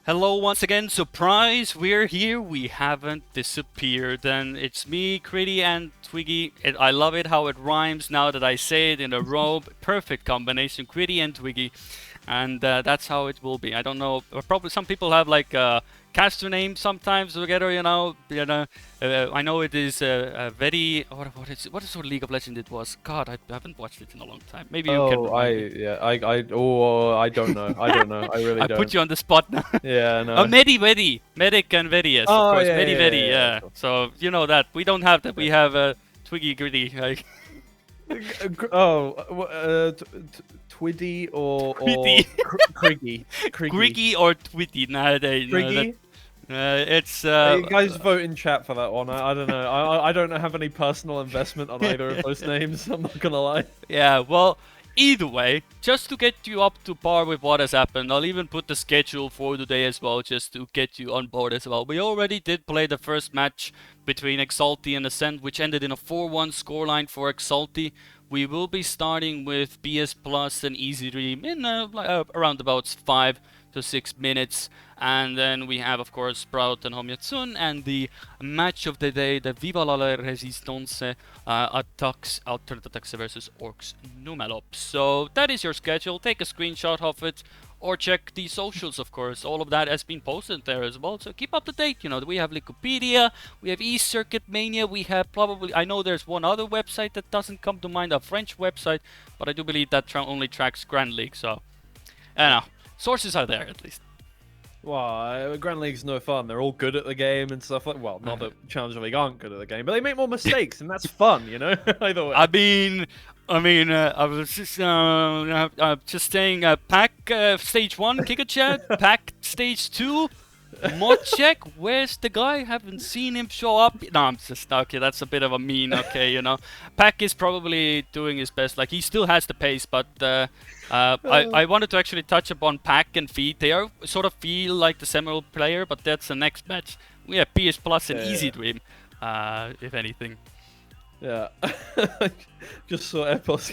Hello once again, surprise, we're here, we haven't disappeared, and it's me, Kriidy and Twiggy. I love it how it rhymes now that I say it in a row. Perfect combination, Kriidy and Twiggy, and that's how it will be. I don't know, probably some people have like caster names sometimes together, I know it is a very, what is sort of League of Legends it was? God, I haven't watched it in a long time. Maybe you can Oh, remind me. I don't know. I don't know. I really I put don't. you on the spot now. Yeah, Oh, no. Medic and Vedi, yes, of Oh, course, yeah, Medi yeah, yeah, Vedi, yeah, yeah, yeah. sure. So you know that we don't have that. Yeah. We have Twiggy Gritty, like Oh, Twiddy or Twitty, Kriggy. Griggy or Twitty. Nah, no, that Kriggy? it's You guys vote in chat for that one. I don't know. I don't have any personal investment on either of those names. I'm not gonna lie. yeah. Well, either way, just to get you up to par with what has happened, I'll even put the schedule for today as well, just to get you on board as well. We already did play the first match between Exalti and Ascent, which ended in a 4-1 scoreline for Exalti. We will be starting with BS Plus and Easy Dream in around about 5 to 6 minutes. And then we have, of course, Sprout and Homyatsun, and the match of the day, the Viva la Resistance attacks, alternate attacks versus Orcs Numelops. So that is your schedule. Take a screenshot of it, or check the socials, of course. All of that has been posted there as well. So keep up to date. You know, we have Wikipedia, we have eCircuit Mania, we have probably, I know there's one other website that doesn't come to mind, a French website, but I do believe that only tracks Grand League. So, I don't know. Sources are there at least. Well, Grand League's no fun. They're all good at the game and stuff like. Well, not that Challenger League aren't good at the game, but they make more mistakes, and that's fun, you know. Either way. I was just saying, pack stage 1, kick a chat, pack stage 2, mod check, where's the guy? Haven't seen him show up. No, I'm just, okay, that's a bit of a mean, okay, you know. Pack is probably doing his best, like, he still has the pace, but I wanted to actually touch upon Pack and Feed. They are sort of feel like the similar player, but that's the next match. We have PS Plus and Easy Dream, if anything. Yeah. Just saw Epos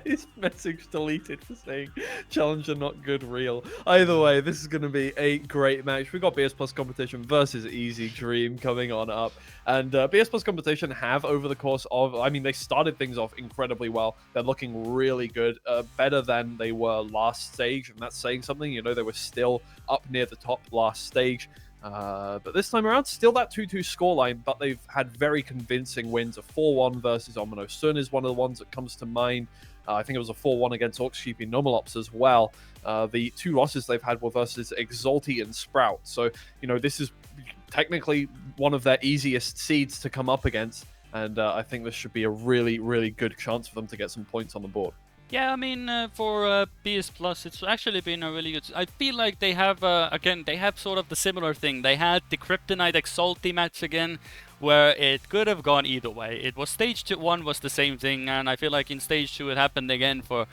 his message deleted for saying Challenger not good real. Either way, this is going to be a great match. We got BS Plus competition versus Easy Dream coming on up. And BS Plus competition have over the course of, I mean, they started things off incredibly well. They're looking really good, better than they were last stage. And that's saying something, you know, they were still up near the top last stage. But this time around, still that 2-2 scoreline, but they've had very convincing wins. A 4-1 versus Omino Sun is one of the ones that comes to mind. I think it was a 4-1 against Orcsheepy Numelops as well. The two losses they've had were versus Exalti and Sprout. So, you know, this is technically one of their easiest seeds to come up against. And I think this should be a really, really good chance for them to get some points on the board. Yeah, I mean, for PS Plus, it's actually been a really good. I feel like they have, again, they have sort of the similar thing. They had the Kryptonite Exalti match again, where it could have gone either way. It was stage 1 was the same thing, and I feel like in stage 2 it happened again for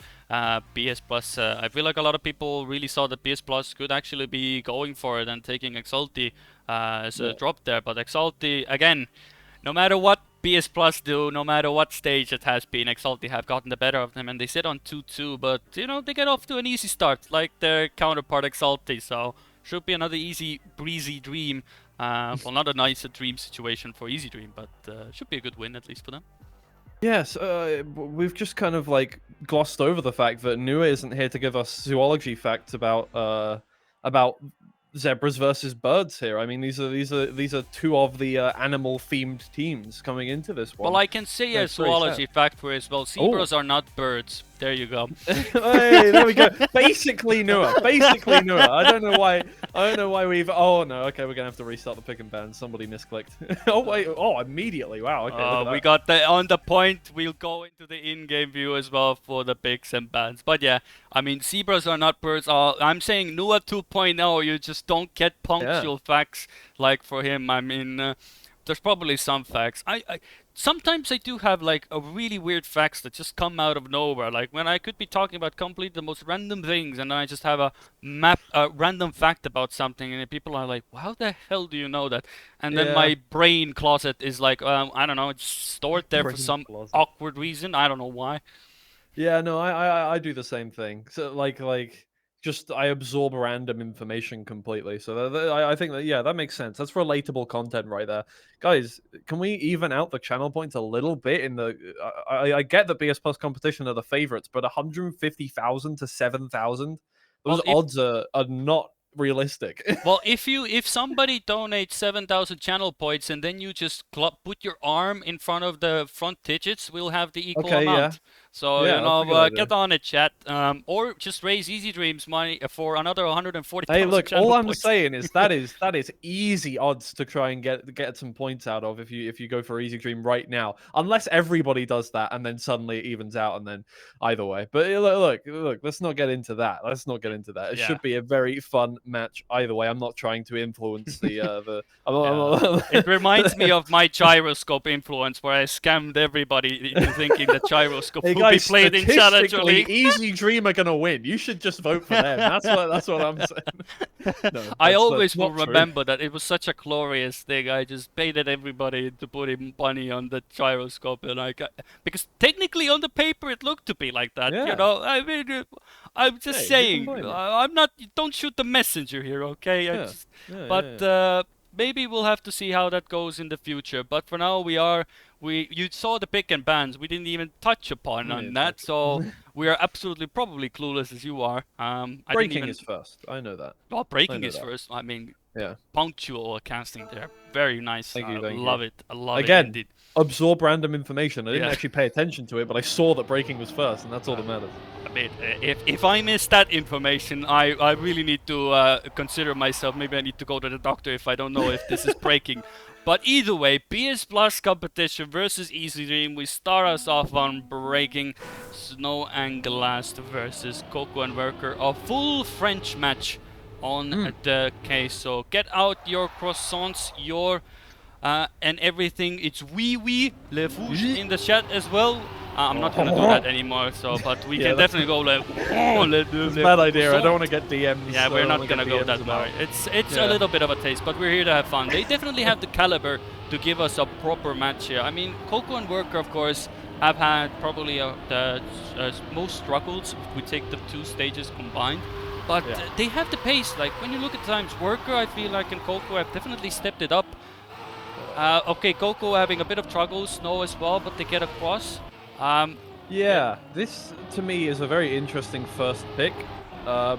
PS Plus. I feel like a lot of people really saw that PS Plus could actually be going for it and taking Exalti as a drop there, but Exalti, again, no matter what PS Plus do, no matter what stage it has been, Exalti have gotten the better of them, and they sit on 2-2, but, you know, they get off to an easy start, like their counterpart Exalti, so should be another easy, breezy dream. Well, not a nice dream situation for Easy Dream, but should be a good win, at least for them. Yes, we've just kind of like glossed over the fact that Nua isn't here to give us zoology facts about zebras versus birds here. I mean, these are two of the animal-themed teams coming into this one. Well, I can say a That's very sad. zoology fact for as well. Zebras are not birds. There you go. Hey, there we go. Basically Nua. Basically Nua. I don't know why we've. Oh no. Okay, we're gonna have to restart the pick and ban. Somebody misclicked. Oh wait. Oh, immediately. Wow. Okay. We got the on the point. We'll go into the in-game view as well for the picks and bans. But yeah, I mean, zebras are not birds. I'm saying Nua 2.0. You just don't get punctual facts like for him. I mean, there's probably some facts. I sometimes I do have like a really weird facts that just come out of nowhere. Like when I could be talking about completely the most random things, and then I just have a random fact about something, and people are like, "How the hell do you know that?" And then my brain closet is like, I don't know, it's stored there for some awkward reason. I don't know why. Yeah. No. I do the same thing. So like just I absorb random information completely. So I think that yeah, that makes sense. That's relatable content right there, guys. Can we even out the channel points a little bit? In the I get that BS Plus competition are the favorites, but 150,000 to 7,000, those Well, if odds are not realistic. Well, if somebody donates 7,000 channel points and then you just put your arm in front of the front digits, we'll have the equal Okay, yeah, amount. So, yeah, that's a good idea. get on it, chat. Or just raise Easy Dreams money for another Hey, 140,000 look, all channel I'm points. saying is that is easy odds to try and get some points out of if you go for Easy Dream right now. Unless everybody does that and then suddenly it evens out and then either way. But look, let's not get into that. Let's not get into that. It Yeah. should be a very fun match either way. I'm not trying to influence the I'm It reminds me of my gyroscope influence, where I scammed everybody into thinking that gyroscope Hey will guys, be played in Challenger statistically, League. Easy Dream are gonna win. You should just vote for them. That's what I'm saying. No, I that's always will not true. remember that it was such a glorious thing. I just baited everybody into putting money on the gyroscope, and because technically on the paper it looked to be like that. You Yeah. know, I mean, I'm just Hey, who can saying. blame you? I'm not. Don't shoot the messenger here, okay? Yeah. But maybe we'll have to see how that goes in the future. But for now, you saw the pick and bans. We didn't even touch upon on that, so we are absolutely probably clueless as you are. Breaking is first. I know that. Well, breaking know is that. first. I mean, Yeah. punctual casting there. Very nice. Thank you. Love it. I love Again, it indeed. absorb random information. I didn't Yeah. actually pay attention to it, but I saw that breaking was first, and that's all that matters. I mean, if I miss that information, I really need to consider myself. Maybe I need to go to the doctor if I don't know if this is breaking. But either way, BS Plus competition versus Easy Dream. We start us off on breaking. Snow and Glass versus Coco and Worker. A full French match on the case. So get out your croissants, your and everything. It's oui le fouche in the chat as well. I'm not gonna do that anymore. So, but we can definitely go like. It's a bad idea. I don't want to get DMs. Yeah, we're I not don't gonna wanna go get that DMs far. about- It's a little bit of a taste, but we're here to have fun. They definitely have the caliber to give us a proper match here. I mean, Coco and Worker, of course, have had probably the most struggles if we take the two stages combined. But they have the pace. Like when you look at times, Worker, I feel like, and Coco have definitely stepped it up. Okay, Coco having a bit of trouble, Snow as well, but they get across. Yeah, this to me is a very interesting first pick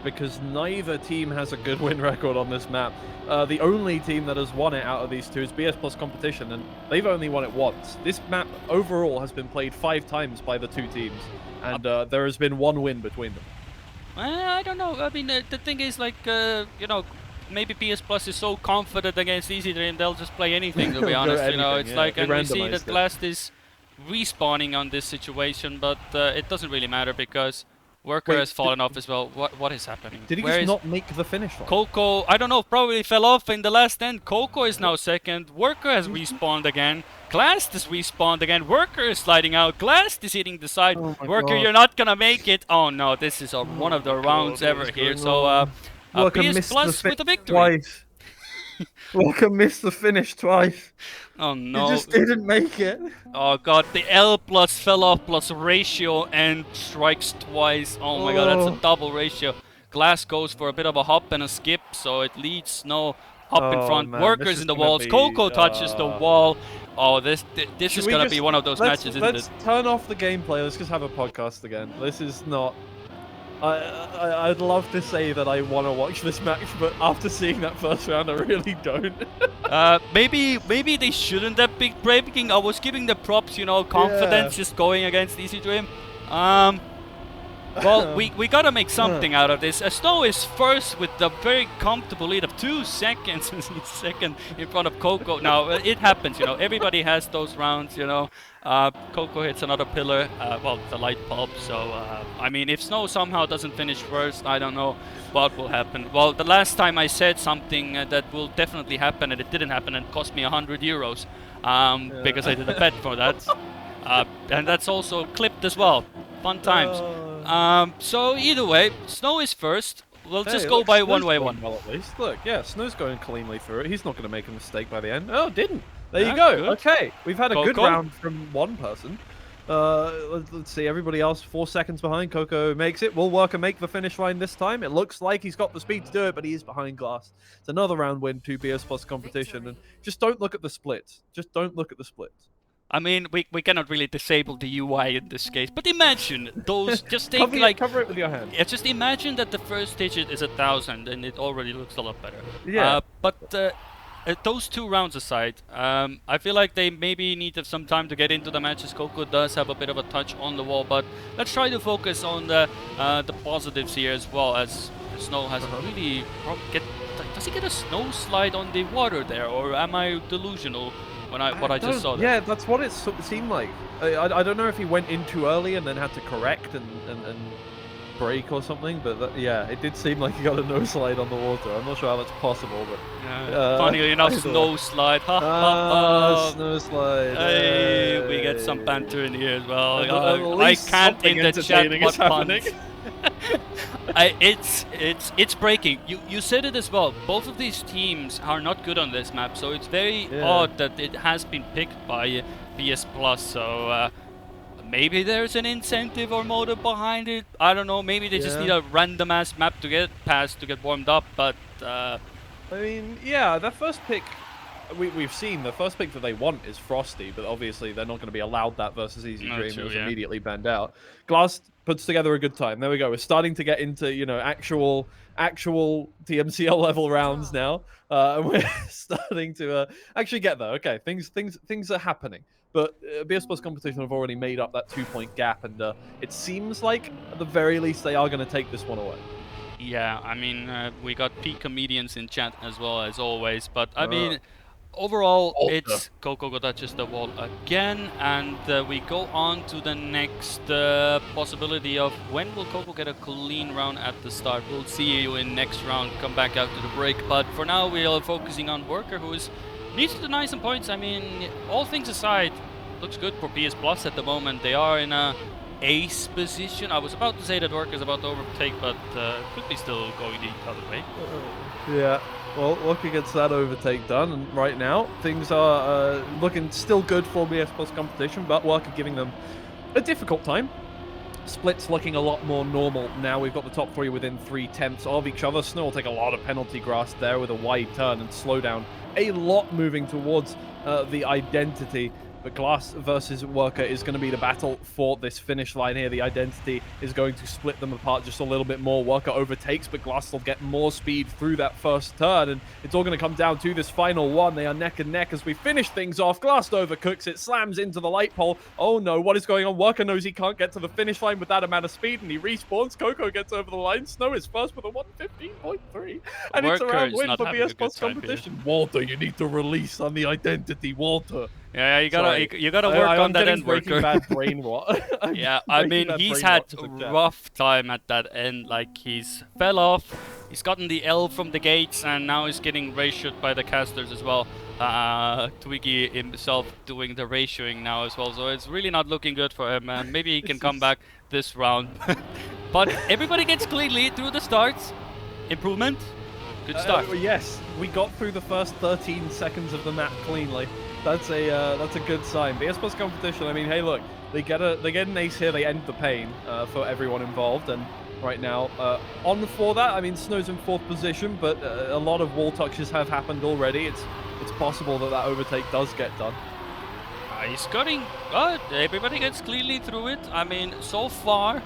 because neither team has a good win record on this map. The only team that has won it out of these two is BS Plus Competition, and they've only won it once. This map overall has been played 5 times by the two teams, and there has been 1 win between them. I don't know. I mean, the thing is, like, you know, maybe PS Plus is so confident against Easy Dream, they'll just play anything, to be honest. You know, it's like, and we see that Blast is respawning on this situation, but it doesn't really matter because Worker has fallen off as well. What is happening? Did he just not make the finish line? Coco, I don't know, probably fell off in the last end. Coco is now second. Worker has respawned again. Glast is respawned again. Worker is sliding out. Glast is hitting the side. Worker, you're not gonna make it. Oh no, this is one of the rounds ever here. So, PS Plus with a victory. Twice. Worker missed the finish twice. Oh no. He just didn't make it. Oh god, the L plus fell off plus ratio and strikes twice. Oh my god, that's a double ratio. Glass goes for a bit of a hop and a skip, so it leads Snow up in front. Man, Workers in the walls. Coco touches the wall. Oh, this is gonna be one of those matches, isn't it? Let's turn off the gameplay. Let's just have a podcast again. This is not. I'd love to say that I want to watch this match, but after seeing that first round, I really don't. Maybe they shouldn't have picked breaking. I was giving the props, you know, confidence just going against Easy Dream. Well, we gotta make something out of this. Snow is first with the very comfortable lead of 2 seconds. He's second in front of Coco. Now, it happens, you know. Everybody has those rounds, you know. Coco hits another pillar, well, the light bulb. So, I mean, if Snow somehow doesn't finish first, I don't know what will happen. Well, the last time I said something that will definitely happen, and it didn't happen, and it cost me 100 euros because I did a bet for that. And that's also clipped as well. Fun times. So either way, Snow is first. We'll just go by one-way one. Well, at least look, yeah, Snow's going cleanly through it. He's not going to make a mistake by the end. Oh, didn't. There you go. Good. Okay, we've had a good Coco. round from one person. Let's see. Everybody else 4 seconds behind. Coco makes it. Will Worker make the finish line this time? It looks like he's got the speed to do it, but he is behind Glass. It's another round win to BS Plus competition. And just don't look at the splits. Just don't look at the splits. I mean, we cannot really disable the UI in this case, but imagine those. Just take cover it with your hand. Yeah, just imagine that the first digit is 1,000, and it already looks a lot better. Yeah. But those 2 rounds aside, I feel like they maybe need some time to get into the matches. Coco does have a bit of a touch on the wall, but let's try to focus on the positives here as well, as Snow has really does he get a snow slide on the water there, or am I delusional when I just saw that? Yeah, that's what it seemed like. I don't know if he went in too early and then had to correct and break or something, but yeah, it did seem like he got a no slide on the water. I'm not sure how that's possible, but funny enough, snow slide. Snow slide. Hey, we get some banter in here as well. I can't in the chat what puns. It's breaking. You said it as well. Both of these teams are not good on this map, so it's very odd that it has been picked by PS Plus. So maybe there's an incentive or motive behind it. I don't know. Maybe they just need a random ass map to get past to get warmed up. But I mean, yeah, that first pick. We've seen the first pick that they want is Frosty, but obviously they're not going to be allowed that versus Easy Dream. It was immediately banned out. Glass puts together a good time. There we go. We're starting to get into, you know, actual TMCL level rounds now. And we're starting to actually get there. Okay, things are happening. But BS Plus competition have already made up that 2-point gap, and it seems like at the very least they are going to take this one away. Yeah, I mean, we got peak comedians in chat as well as always, but I mean. Overall, it's Coco got touches the wall again, and we go on to the next possibility of when will Coco get a clean round at the start. We'll see you in next round, come back after the break, but for now we are focusing on Worker, who needs to deny some points. I mean, all things aside, looks good for PS Plus at the moment. They are in a ace position. I was about to say that Worker is about to overtake, but could be still going the other way. Yeah. Well, Worker gets that overtake done, and right now things are looking still good for BS Plus competition, but Worker giving them a difficult time. Split's looking a lot more normal now. We've got the top 3 within 3/10 of each other. Snow will take a lot of penalty grass there with a wide turn and slow down a lot, moving towards the identity. But Glass versus Worker is going to be the battle for this finish line here. The identity is going to split them apart just a little bit more. Worker overtakes, but Glass will get more speed through that first turn. And it's all going to come down to this final one. They are neck and neck as we finish things off. Glass overcooks it, slams into the light pole. Oh no, what is going on? Worker knows he can't get to the finish line with that amount of speed, and he respawns. Coco gets over the line. Snow is first with a 115.3. And it's a round win for BS Plus competition. Walter, you need to release on the identity, Walter. Yeah, you gotta work on that end, Worker. Bad brain rot. Yeah, I mean, he's had a rough time at that end. Like, he's fell off, he's gotten the L from the gates, and now he's getting ratioed by the casters as well. Twiggy himself doing the ratioing now as well, so it's really not looking good for him. Maybe he can come back this round. But everybody gets cleanly through the starts. Improvement. Good start. Yes, we got through the first 13 seconds of the map cleanly. That's a good sign. BS Plus competition. I mean, hey, look, they get an ace here. They end the pain for everyone involved. And right now, on for that, I mean, Snow's in 4th position, but a lot of wall touches have happened already. It's possible that overtake does get done. He's cutting. Everybody gets cleanly through it. I mean, so far,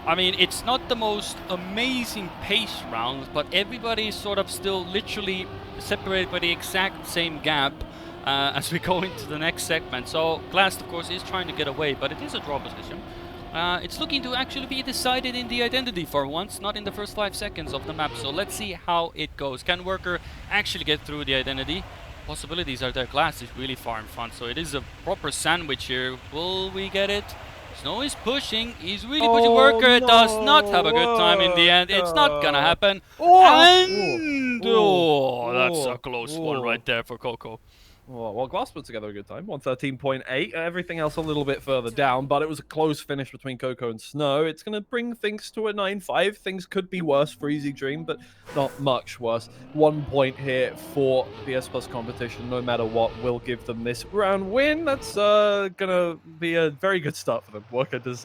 I mean, it's not the most amazing pace rounds, but everybody is sort of still literally separated by the exact same gap. As we go into the next segment. So Glass, of course, is trying to get away, but it is a draw position. It's looking to actually be decided in the identity for once, not in the first 5 seconds of the map. So let's see how it goes. Can Worker actually get through the identity? Possibilities are there. Glass is really far in front, so it is a proper sandwich here. Will we get it? Snow is pushing. He's really pushing. Worker. It does not have a good time in the end. It's not gonna happen. And that's a close one right there for Coco. Well, Glass put together a good time. 113.8. Everything else a little bit further down, but it was a close finish between Coco and Snow. It's going to bring things to a 9-5. Things could be worse for Easy Dream, but not much worse. 1 point here for BS Plus competition. No matter what, will give them this round win. That's going to be a very good start for them. Worker does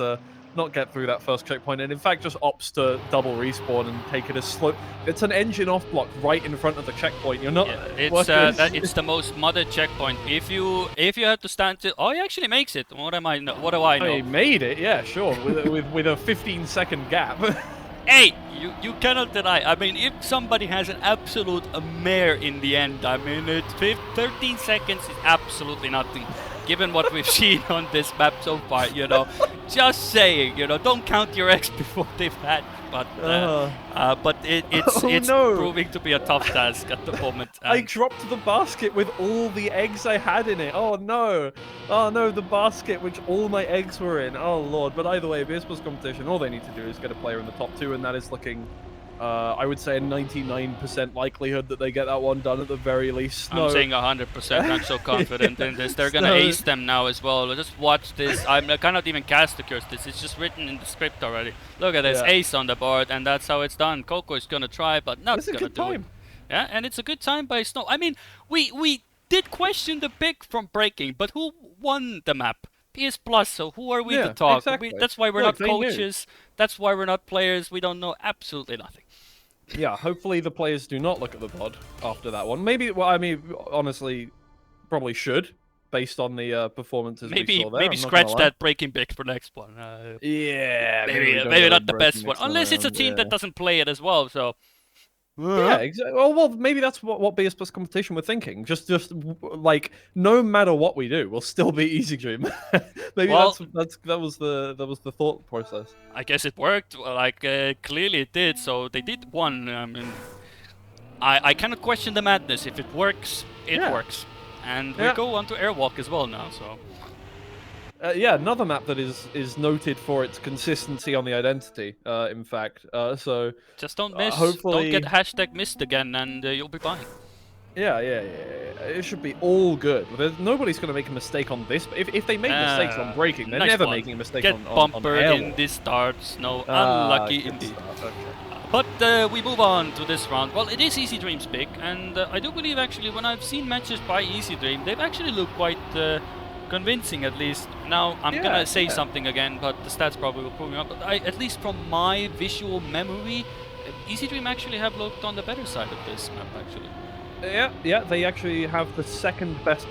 not get through that first checkpoint, and in fact just opts to double respawn and take it as slow. It's an engine off block right in front of the checkpoint. You're not. Yeah, it's the most modded checkpoint. If you have to stand to, he actually makes it. What do I know? He made it, yeah, sure, with a 15-second gap. Hey, you cannot deny. I mean, if somebody has an absolute mare in the end, I mean, 13 seconds is absolutely nothing. Given what we've seen on this map so far, you know, just saying, you know, don't count your eggs before they've hatched. But it's proving to be a tough task at the moment. I dropped the basket with all the eggs I had in it. Oh no, the basket which all my eggs were in. Oh lord. But either way, BS Plus competition, all they need to do is get a player in the top 2, and that is looking. I would say a 99% likelihood that they get that one done at the very least. I'm saying 100%. I'm so confident in this. They're gonna ace them now as well. Just watch this. I cannot even cast the curse. This is just written in the script already. Look at this, ace on the board, and that's how it's done. Coco is gonna try, but not gonna do it. Yeah, and it's a good time by Snow. I mean, we did question the pick from breaking, but who won the map? PS Plus, so who are we to talk? Exactly. That's why we're not coaches. That's why we're not players. We don't know absolutely nothing. Yeah, hopefully the players do not look at the VOD after that one. Maybe, well, I mean, honestly, probably should, based on the performances we saw there. Maybe scratch that breaking pick for next one. Yeah, maybe not the best one, unless it's a team that doesn't play it as well. So. Yeah, exactly. Well, maybe that's what BS Plus competition were thinking. Just like no matter what we do, we'll still be Easy Dream. Maybe that was the thought process. I guess it worked. Like clearly it did. So they did one. I mean, I cannot question the madness. If it works, it works. And we go on to Airwalk as well now. So. Yeah, another map that is noted for its consistency on the identity. In fact, so just don't miss. Hopefully, don't get hashtag missed again, and you'll be fine. Yeah. It should be all good. Nobody's going to make a mistake on this. If they make mistakes on breaking, they're never making a mistake on bumper on in this starts. No, unlucky indeed. But we move on to this round. Well, it is Easy Dream's pick, and I do believe actually when I've seen matches by Easy Dream, they've actually looked quite. Convincing at least. Now I'm gonna say something again, but the stats probably will prove me up. But at least from my visual memory, Easy Dream actually have looked on the better side of this map actually. Yeah, they actually have the second best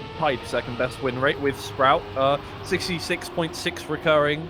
win rate with Sprout. 66.6 recurring.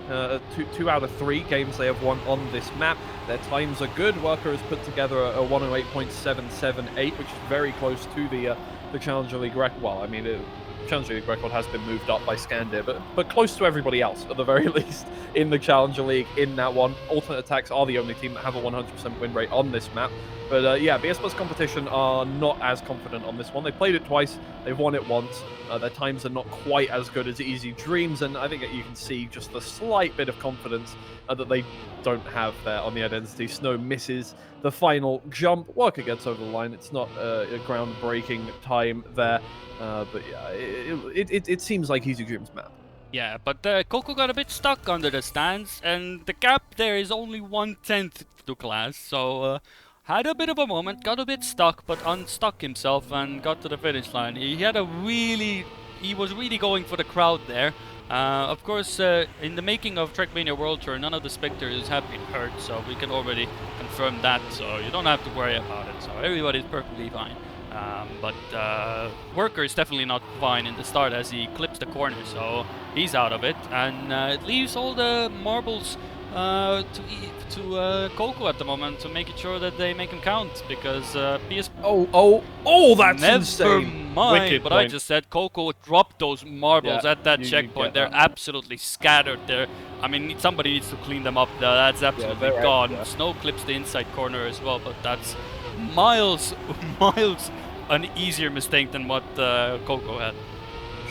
2 out of 3 games they have won on this map. Their times are good. Worker has put together a 108.778, which is very close to the Challenger League record. Well, I mean. Challenger League record has been moved up by Scandir, but close to everybody else at the very least in the Challenger League in that one. Alternate Attacks are the only team that have a 100% win rate on this map. But yeah, BS Plus competition are not as confident on this one. They played it twice, they've won it once. Their times are not quite as good as Easy Dreams, and I think that you can see just the slight bit of confidence that they don't have there on the identity. Snow misses the final jump. Worker gets over the line. It's not a groundbreaking time there. But yeah, it seems like Easy Dream's map. Yeah, but Coco got a bit stuck under the stands, and the gap there is only 1/10 to Class, so had a bit of a moment, got a bit stuck, but unstuck himself and got to the finish line. He was really going for the crowd there. Of course, in the making of Trackmania World Tour, none of the spectators have been hurt, so we can already confirm that, so you don't have to worry about it, so everybody's perfectly fine. But Worker is definitely not fine in the start as he clips the corner, so he's out of it, and it leaves all the marbles to Coco at the moment to make sure that they make him count, because PS... Oh, that's insane! Never mind, but I just said Coco dropped those marbles at that checkpoint. They're absolutely scattered there. I mean, somebody needs to clean them up. That's absolutely gone. Yeah. Snow clips the inside corner as well, but that's miles an easier mistake than what Coco had.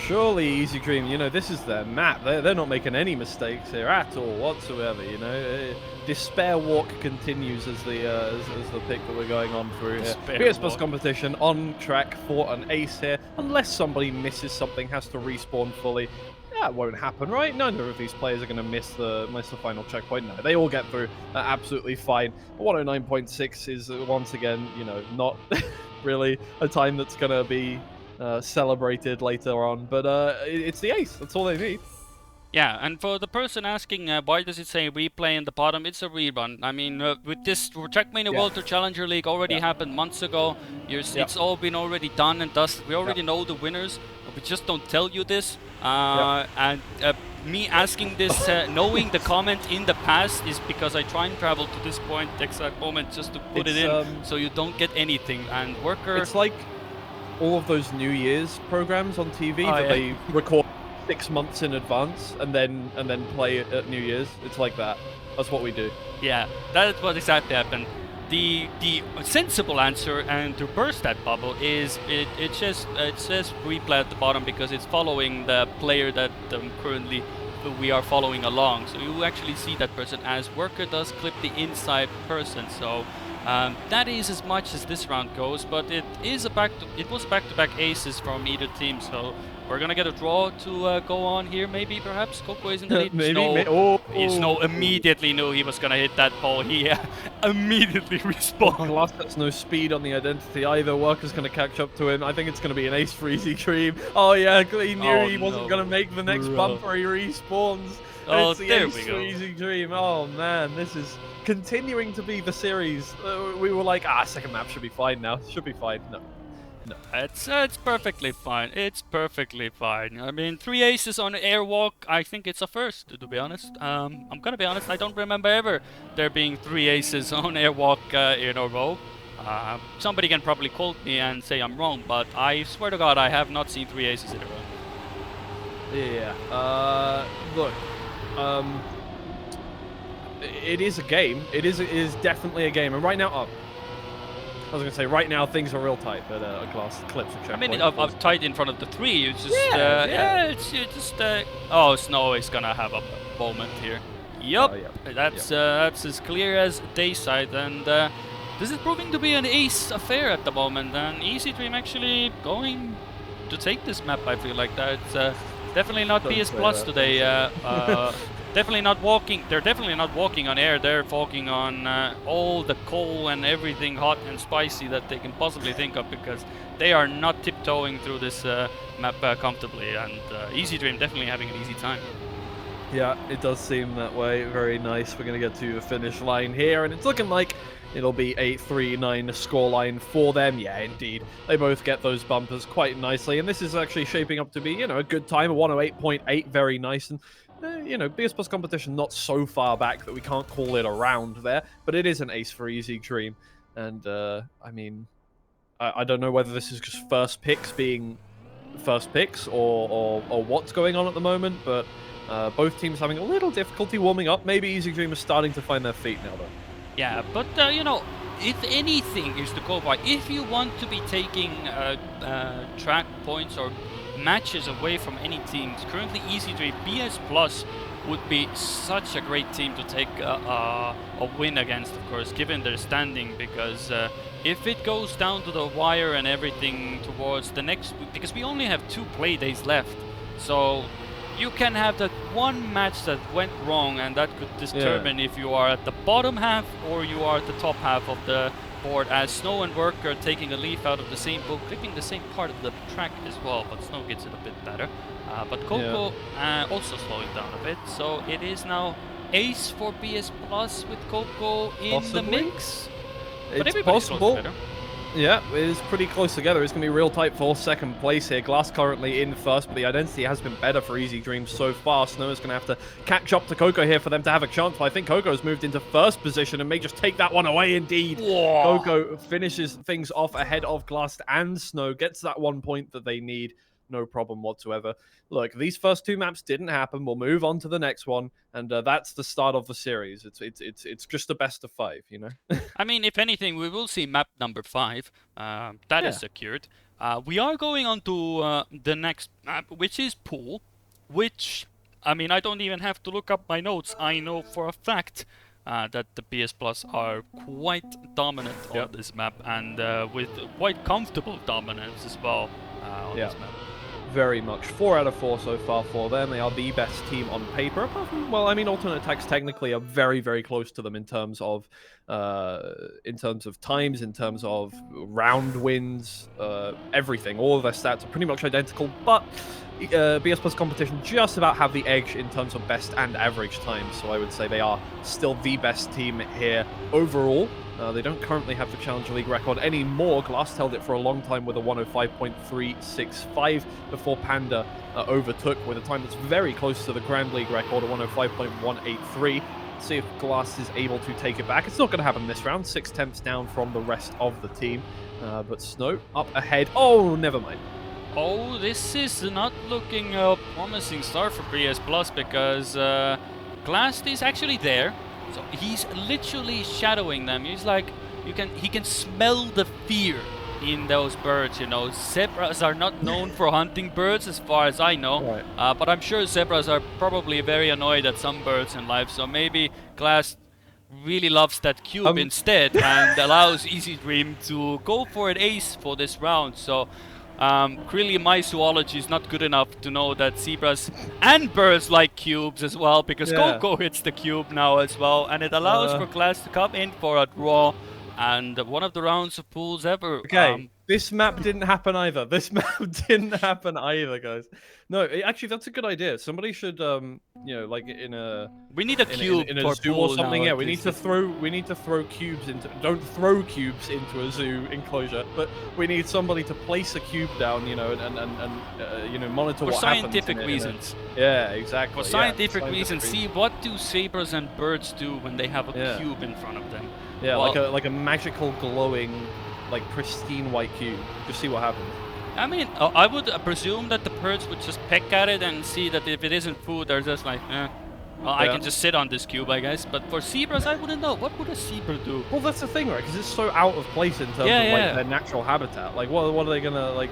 Surely, Easy Dream, you know, this is their map. They're not making any mistakes here at all whatsoever, you know. Despair Walk continues as the pick that we're going on through here. Despair BS Plus Walk. competition on track for an ace here. Unless somebody misses something, has to respawn fully. That won't happen, right? None of these players are going to miss the final checkpoint. No, they all get through absolutely fine. 109.6 is once again, you know, not really a time that's going to be celebrated later on, but it's the ace. That's all they need. Yeah, and for the person asking why does it say replay in the bottom, it's a rerun. I mean, with this Trackmania Yeah. World Tour Challenger League already Yeah. happened months ago. Yeah. It's all been already done and dusted. We already Yeah. know the winners, but we just don't tell you this. Yeah. And me asking this, knowing the comment in the past, is because I try and travel to this point, exact moment, just to put it in, so you don't get anything. And Worker... It's like all of those New Year's programs on TV that they record 6 months in advance and then play it at New Year's. It's like that. That's what we do. Yeah, that's what exactly happened. The sensible answer, and to burst that bubble, is it says replay at the bottom because it's following the player that currently we are following along. So you actually see that person as Worker does clip the inside person. So that is as much as this round goes, but it was back-to-back aces from either team. So we're gonna get a draw to go on here, maybe, perhaps. Coco is in the lead. Snow immediately knew he was gonna hit that ball. He immediately respawned. Glass has no speed on the identity either. Worker's gonna catch up to him. I think it's gonna be an ace for Easy Dream. Oh yeah, he knew he wasn't gonna make the next bumper. He respawns. Oh, it's the there ace we for go. Easy Dream. Oh man, this is continuing to be the series. We were like, second map should be fine now. Should be fine. No. It's perfectly fine. It's perfectly fine. I mean, 3 aces on Airwalk, I think it's a first, to be honest. I'm gonna be honest, I don't remember ever there being 3 aces on Airwalk in a row. Somebody can probably quote me and say I'm wrong, but I swear to God, I have not seen 3 aces in a row. Yeah. Look. It is a game. It is definitely a game, and right now, I was gonna say right now things are real tight, but Glass clips a checkpoint. I mean, I've tied in front of the 3. It's just it's just oh, Snow is gonna have a moment here. Yup, that's as clear as dayside, and this is proving to be an ace affair at the moment. And Easy Dream actually going to take this map. I feel like that. It's definitely not PS Plus today. Definitely not walking. They're definitely not walking on air. They're walking on all the coal and everything hot and spicy that they can possibly think of, because they are not tiptoeing through this map comfortably. And Easy Dream definitely having an easy time. Yeah, it does seem that way. Very nice. We're going to get to the finish line here, and it's looking like it'll be a 3-9 scoreline for them. Yeah, indeed. They both get those bumpers quite nicely, and this is actually shaping up to be, you know, a good time. A 108.8, very nice. And you know, BS Plus competition not so far back that we can't call it a round there, but it is an ace for Easy Dream. And, I mean, I don't know whether this is just first picks being first picks or what's going on at the moment, but both teams having a little difficulty warming up. Maybe Easy Dream is starting to find their feet now, though. Yeah, but, you know, if anything is to go by, if you want to be taking track points or matches away from any teams, currently Easy Dream, BS Plus would be such a great team to take a win against, of course, given their standing, because if it goes down to the wire and everything towards the next week, because we only have 2 play days left, so you can have that one match that went wrong, and that could determine if you are at the bottom half or you are at the top half of the board, as Snow and Work are taking a leaf out of the same book, clipping the same part of the track as well, but Snow gets it a bit better. But Coco also slowing down a bit, so it is now ace for BS Plus with Coco in the mix. But It's possible. Better. Yeah, it is pretty close together. It's going to be real tight for second place here. Glass currently in first, but the identity has been better for Easy Dream so far. Snow is going to have to catch up to Coco here for them to have a chance, but I think Coco's moved into first position and may just take that one away indeed. Whoa. Coco finishes things off ahead of Glass and Snow, gets that 1 point that they need. No problem whatsoever. Look, these first 2 maps didn't happen. We'll move on to the next one, and that's the start of the series. It's just a best of 5, you know. I mean, if anything, we will see map number 5. That is secured. We are going on to the next map, which is Pool, which, I mean, I don't even have to look up my notes. I know for a fact that the PS Plus are quite dominant on this map, and with quite comfortable dominance as well on this map. Very much. 4 out of 4 so far for them. They are the best team on paper. Apart from, well, I mean, alternate attacks technically are very, very close to them in terms of times, in terms of round wins, everything. All of their stats are pretty much identical, but BS Plus competition just about have the edge in terms of best and average times. So I would say they are still the best team here overall. They don't currently have the Challenger League record anymore. Glass held it for a long time with a 105.365 before Panda overtook with a time that's very close to the Grand League record of 105.183. Let's see if Glass is able to take it back. It's not going to happen this round. 6/10 down from the rest of the team. But Snow up ahead. Oh, never mind. Oh, this is not looking a promising start for BS Plus because Glass is actually there. So he's literally shadowing them. He's like, he can smell the fear in those birds, you know. Zebras are not known for hunting birds as far as I know. Right. But I'm sure zebras are probably very annoyed at some birds in life. So maybe Glass really loves that cube instead and allows Easy Dream to go for an ace for this round. So clearly my zoology is not good enough to know that zebras and birds like cubes as well, because Coco hits the cube now as well, and it allows for Glass to come in for a draw, and one of the rounds of pools ever. Okay, this map didn't happen either. This map didn't happen either, guys. No, actually, that's a good idea. Somebody should, you know, like in a... We need a cube in a for zoo pool or something. now, Yeah, we need to throw cubes into... Don't throw cubes into a zoo enclosure, but we need somebody to place a cube down, you know, and you know, monitor what happens. For scientific reasons. Yeah, exactly. For scientific reasons, see what do zebras and birds do when they have a cube in front of them. Yeah, well, like a magical glowing, like pristine white cube. Just see what happens. I mean, I would presume that the birds would just peck at it and see that if it isn't food, they're just like, well, I can just sit on this cube, I guess. But for zebras, I wouldn't know. What would a zebra do? Well, that's the thing, right? Because it's so out of place in terms of like their natural habitat. Like, what are they gonna like?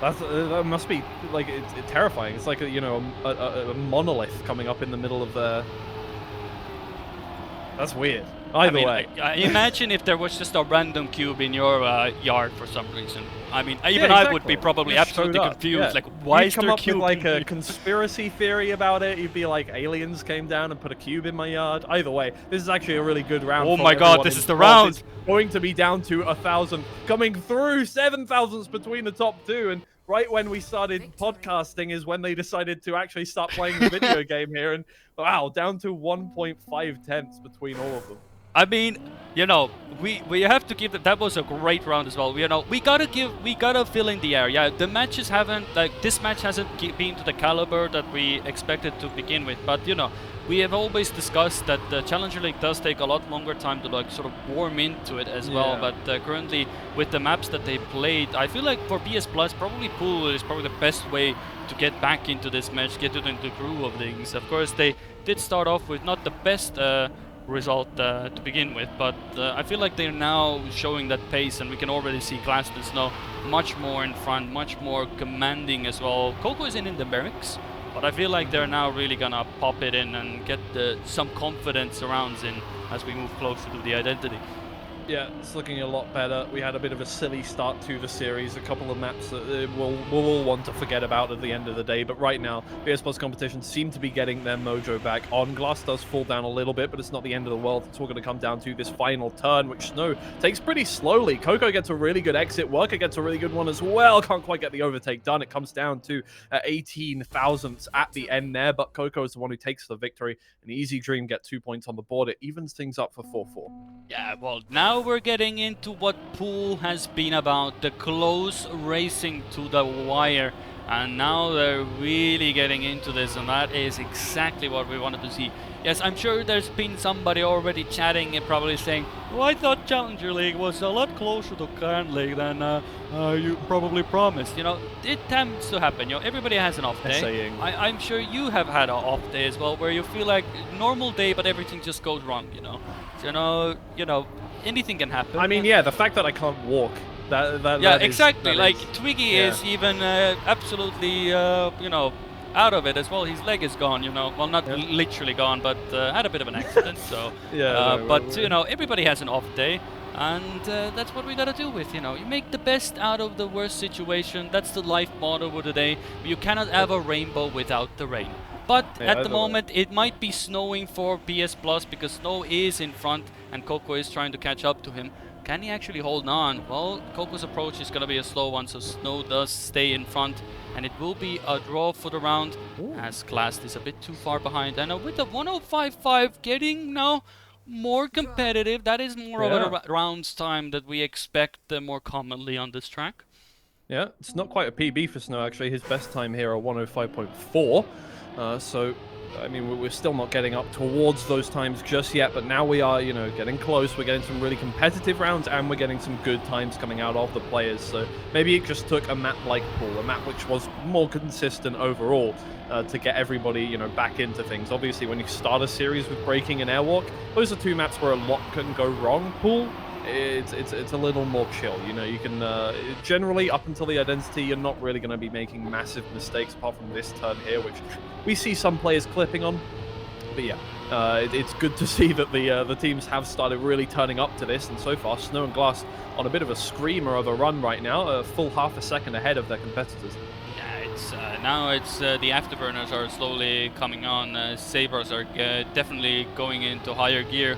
That must be like it's terrifying. It's like a, you know, a monolith coming up in the middle of the. That's weird. Either way. Imagine if there was just a random cube in your yard for some reason. I mean, even I would be probably absolutely confused. Like, why is there a cube? You'd come up with like a conspiracy theory about it. You'd be like, aliens came down and put a cube in my yard. Either way, this is actually a really good round. Oh my god, this is the round! It's going to be down to 1,000, coming through 7,000s between the top two, and right when we started podcasting is when they decided to actually start playing the video game here, and wow, down to 1.5 tenths between all of them. I mean, you know, we have to give that was a great round as well. You know, we gotta fill in the air. Yeah, the matches haven't, like, this match hasn't been to the caliber that we expected to begin with. But you know, we have always discussed that the Challenger League does take a lot longer time to like sort of warm into it as well. But currently, with the maps that they played, I feel like for BS Plus, probably Pool is probably the best way to get back into this match, get into the groove of things. Of course, they did start off with not the best result to begin with, but I feel like they're now showing that pace, and we can already see Glass and Snow much more in front, much more commanding as well. Coco is in the barracks, but I feel like they're now really gonna pop it in and get some confidence around in as we move closer to the identity. Yeah, it's looking a lot better. We had a bit of a silly start to the series, a couple of maps that we'll all want to forget about at the end of the day, but right now, BS Plus competition seem to be getting their mojo back on. Glass does fall down a little bit, but it's not the end of the world. It's all going to come down to this final turn, which Snow takes pretty slowly. Coco gets a really good exit. Worker gets a really good one as well. Can't quite get the overtake done. It comes down to 18 thousandths at the end there, but Coco is the one who takes the victory, and Easy Dream get 2 points on the board. It evens things up for 4-4. Yeah, well, now we're getting into what Pool has been about, the close racing to the wire, and now they're really getting into this, and that is exactly what we wanted to see. Yes, I'm sure there's been somebody already chatting and probably saying, well, I thought Challenger League was a lot closer to Grand League than you probably promised. You know, it tends to happen. You know, everybody has an off day. I'm sure you have had an off day as well, where you feel like normal day, but everything just goes wrong, you know. You know, anything can happen. I mean, yeah, the fact that I can't walk Yeah, That exactly. Like is Twiggy yeah. is even absolutely, out of it as well. His leg is gone. Well, not Yeah. literally gone, but had a bit of an accident. So, Yeah, no, but everybody has an off day, and that's what we gotta do with. You make the best out of the worst situation. That's the life motto for today. You cannot have a rainbow without the rain. But yeah, at the either way. moment, it might be snowing for PS Plus because Snow is in front and Coco is trying to catch up to him. Can he actually hold on? Well, Coco's approach is going to be a slow one, so Snow does stay in front, and it will be a draw for the round, Ooh. as Class is a bit too far behind. And with the 105.5 getting now more competitive, that is more of Yeah. a round's time that we expect more commonly on this track. Yeah, it's not quite a PB for Snow, actually. His best time here are 105.4. So, I mean, we're still not getting up towards those times just yet, but now we are, getting close. We're getting some really competitive rounds, and we're getting some good times coming out of the players. So maybe it just took a map like Pool, a map which was more consistent overall, to get everybody, back into things. Obviously, when you start a series with Breaking and Airwalk, those are two maps where a lot can go wrong. Pool, it's a little more chill. You can generally up until the identity, you're not really going to be making massive mistakes apart from this turn here, which we see some players clipping on. But yeah, it's good to see that the teams have started really turning up to this, and so far Snow and Glass on a bit of a screamer of a run right now, a full half a second ahead of their competitors. Yeah, now it's the afterburners are slowly coming on. Sabers are definitely going into higher gear.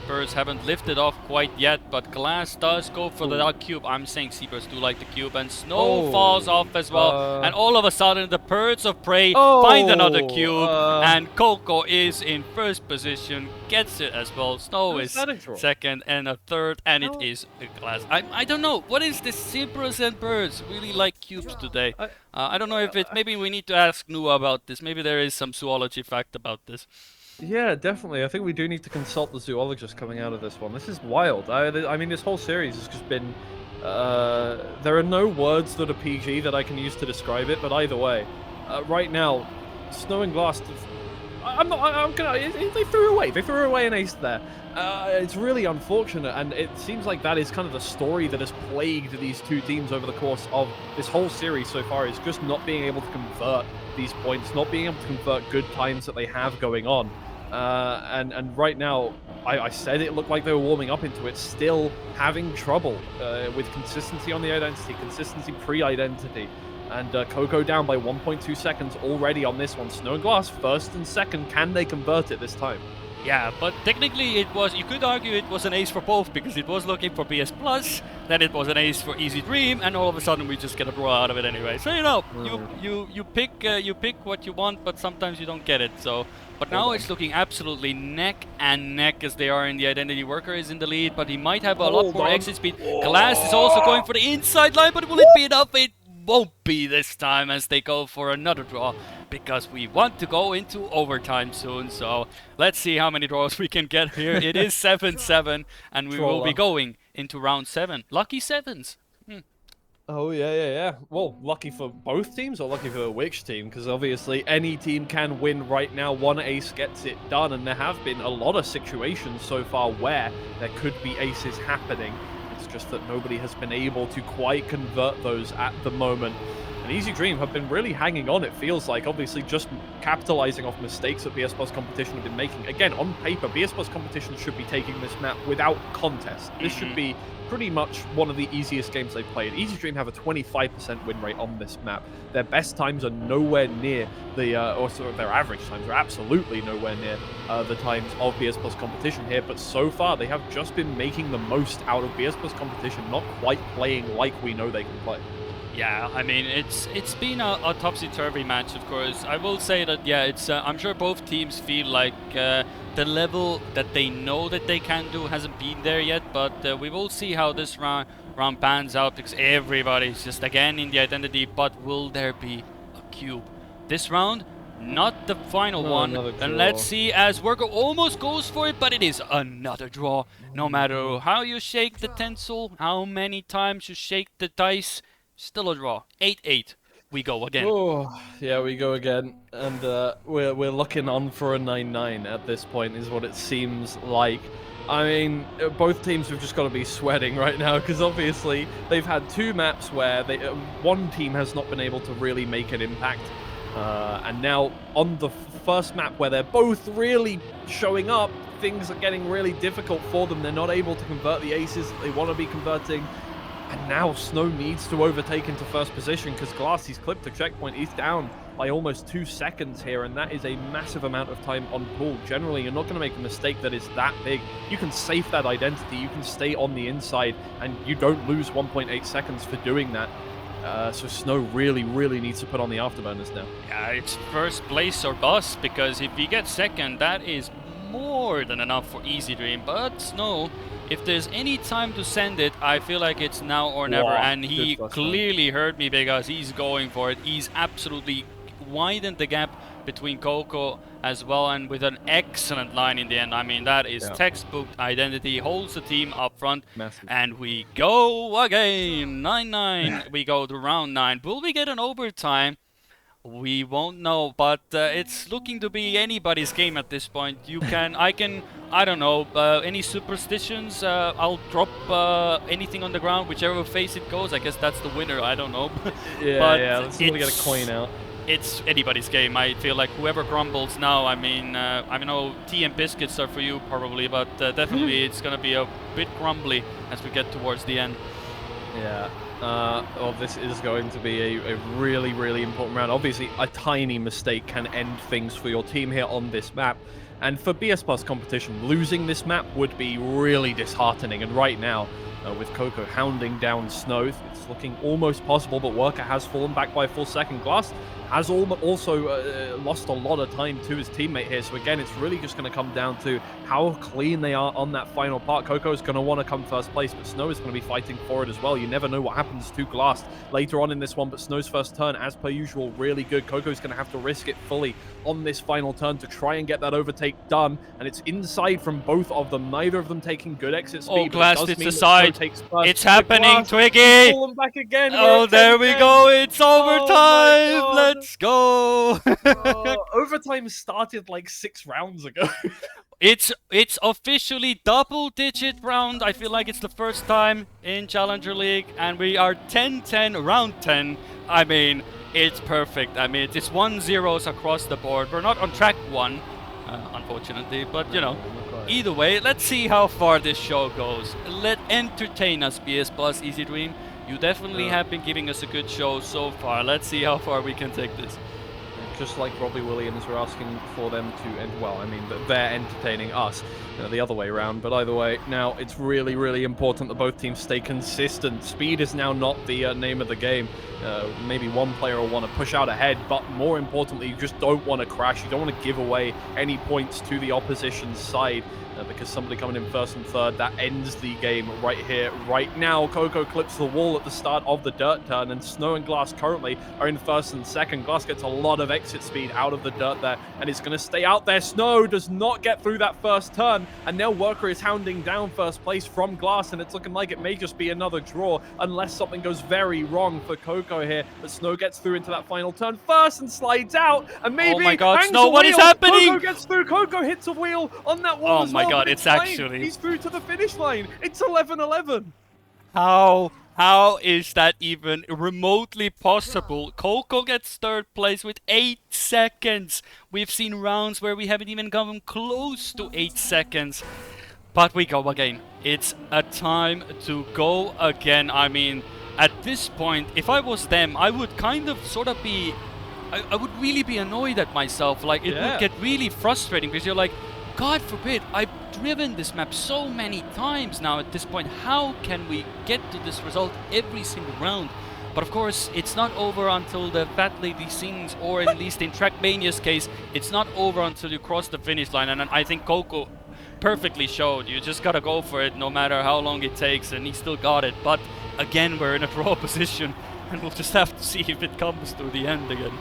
Birds haven't lifted off quite yet, but Glass does go for the cube. I'm saying Seabirds do like the cube, and Snow falls off as well. And all of a sudden, the Birds of Prey find another cube, and Coco is in first position, gets it as well. Snow is second and a third, and it is Glass. I don't know. What is this? Zebras and Birds really like cubes today. I don't know if it's... Maybe we need to ask Nua about this. Maybe there is some zoology fact about this. Yeah, definitely. I think we do need to consult the zoologist coming out of this one. This is wild. I mean, this whole series has just been... there are no words that are PG that I can use to describe it, but either way, right now, Snow and Glass... They threw away an ace there. It's really unfortunate, and it seems like that is kind of the story that has plagued these two teams over the course of this whole series so far, is just not being able to convert these points, not being able to convert good times that they have going on. And right now, I said it looked like they were warming up into it, still having trouble with consistency on the identity, consistency pre-identity. And Coco down by 1.2 seconds already on this one. Snow and Glass first and second. Can they convert it this time? Yeah, but technically it was... You could argue it was an ace for both, because it was looking for PS Plus, then it was an ace for Easy Dream, and all of a sudden we just get a draw out of it anyway. So you pick what you want, but sometimes you don't get it. So, but now it's looking absolutely neck and neck as they are in the identity. Worker is in the lead, but he might have a lot more exit speed. Glass is also going for the inside line, but will it be enough? It won't be this time as they go for another draw, because we want to go into overtime soon. So let's see how many draws we can get here. It is 7-7, and we will be going into round 7. Lucky sevens. Oh, yeah. Well, lucky for both teams or lucky for which team? Because obviously any team can win right now. One ace gets it done, and there have been a lot of situations so far where there could be aces happening. It's just that nobody has been able to quite convert those at the moment. And Easy Dream have been really hanging on, it feels like. Obviously, just capitalizing off mistakes that BS Plus Competition have been making. Again, on paper, BS Plus Competition should be taking this map without contest. This should be pretty much one of the easiest games they've played. Easy Dream have a 25% win rate on this map. Their best times are nowhere near the, or sort of their average times are absolutely nowhere near the times of BS Plus Competition here. But so far, they have just been making the most out of BS Plus Competition, not quite playing like we know they can play. Yeah, I mean, it's been a topsy-turvy match, of course. I will say that, yeah, it's I'm sure both teams feel like the level that they know that they can do hasn't been there yet, but we will see how this round pans out, because everybody's just again in the identity. But will there be a cube this round? Not the final one. And let's see, as Worker almost goes for it, but it is another draw. No matter how you shake the tinsel, how many times you shake the dice, still a draw. 8-8. We go again. Oh, yeah, we go again. And we're looking on for a 9-9 at this point, is what it seems like. I mean, both teams have just got to be sweating right now because obviously they've had 2 maps where one team has not been able to really make an impact. And now on the first map where they're both really showing up, things are getting really difficult for them. They're not able to convert the aces that they want to be converting. And now Snow needs to overtake into first position because Glass, he's clipped the checkpoint. He's down by almost 2 seconds here, and that is a massive amount of time on pool. Generally, you're not going to make a mistake that is that big. You can safe that identity, you can stay on the inside, and you don't lose 1.8 seconds for doing that. So Snow really, really needs to put on the afterburners now. Yeah, it's first place or bust, because if we get second, that is more than enough for Easy Dream. But Snow, if there's any time to send it, I feel like it's now or never. Wow, And he clearly heard me because he's going for it. He's absolutely widened the gap between Coco as well, and with an excellent line in the end. I mean, that is textbook identity, holds the team up front. Massive. And we go again, 9-9. We go to round 9. Will we get an overtime? We won't know, but it's looking to be anybody's game at this point. You can, I don't know, any superstitions? I'll drop anything on the ground, whichever face it goes. I guess that's the winner, I don't know. Yeah, let's see if we get a coin out. It's anybody's game. I feel like whoever grumbles now, I mean, I know tea and biscuits are for you probably, but definitely it's going to be a bit grumbly as we get towards the end. Yeah. Well, this is going to be a really, really important round. Obviously, a tiny mistake can end things for your team here on this map. And for BS Plus competition, losing this map would be really disheartening. And right now, with Coco hounding down Snow, it's looking almost possible, but Worker has fallen back by a full second. Glass has also lost a lot of time to his teammate here. So again, it's really just going to come down to how clean they are on that final part. Coco is going to want to come first place, but Snow is going to be fighting for it as well. You never know what happens to Glass later on in this one, but Snow's first turn, as per usual, really good. Coco's going to have to risk it fully on this final turn to try and get that overtake done, and it's inside from both of them. Neither of them taking good exit speed. Oh, Glass, it's a side. It's happening, Twiggy! Pulling back again. Oh, there we go. It's overtime. Oh, let's go. Overtime started like 6 rounds ago. It's officially double-digit round. I feel like it's the first time in Challenger League, and we are 10-10, round 10. I mean, it's perfect. I mean, it's 1-0s across the board. We're not on track 1, unfortunately, but you know, either way, let's see how far this show goes. Let entertain us, BS Plus Easy Dream. You definitely have been giving us a good show so far. Let's see how far we can take this. Just like Robbie Williams, we're asking for them to end. Well, I mean, they're entertaining us, the other way around. But either way, now it's really, really important that both teams stay consistent. Speed is now not the name of the game. Maybe one player will want to push out ahead, but more importantly, you just don't want to crash. You don't want to give away any points to the opposition side. Because somebody coming in first and third, that ends the game right here, right now. Coco clips the wall at the start of the dirt turn, and Snow and Glass currently are in first and second. Glass gets a lot of exit speed out of the dirt there, and it's going to stay out there. Snow does not get through that first turn, and now Worker is hounding down first place from Glass, and it's looking like it may just be another draw unless something goes very wrong for Coco here. But Snow gets through into that final turn first and slides out, and maybe oh my God, Snow, what is happening? Coco gets through. Coco hits a wheel on that wall. Oh my God, it's actually... He's through to the finish line. It's 11-11. How is that even remotely possible? Coco gets third place with 8 seconds. We've seen rounds where we haven't even come close to 8 seconds. But we go again. It's a time to go again. I mean, at this point, if I was them, I would kind of sort of be... I would really be annoyed at myself. Like, it would get really frustrating because you're like, God forbid, I've driven this map so many times now at this point. How can we get to this result every single round? But of course, it's not over until the fat lady sings, or at least in Trackmania's case, it's not over until you cross the finish line. And I think Coco perfectly showed you just gotta go for it no matter how long it takes, and he still got it. But again, we're in a draw position, and we'll just have to see if it comes to the end again.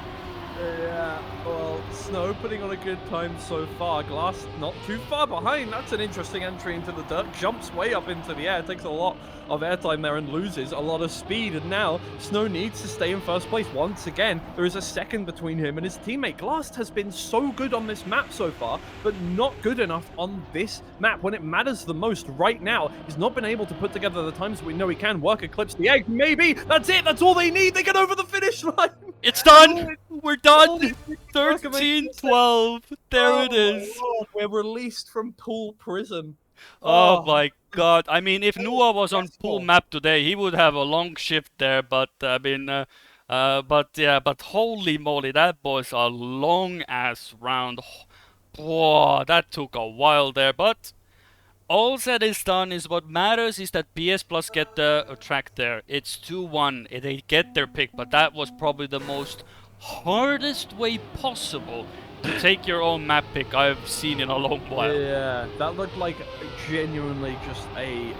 Yeah, well, Snow putting on a good time so far. Glass not too far behind. That's an interesting entry into the dirt. Jumps way up into the air. Takes a lot of airtime there and loses a lot of speed. And now Snow needs to stay in first place once again. There is a second between him and his teammate. Glass has been so good on this map so far, but not good enough on this map when it matters the most right now. He's not been able to put together the times we know he can. Work eclipse the egg. Maybe that's it. That's all they need. They get over the finish line. It's done! We're done! 13-12. There it is. Lord, we're released from pool prison. Oh my god. I mean, if Nua was on pool stressful. map today, he would have a long shift there, but I mean, but holy moly, that was a long ass round. Whoa, that took a while there, but all that is done is what matters is that PS Plus get the track there. It's 2-1. They get their pick, but that was probably the most hardest way possible to take your own map pick I've seen in a long while. Yeah, that looked like genuinely just a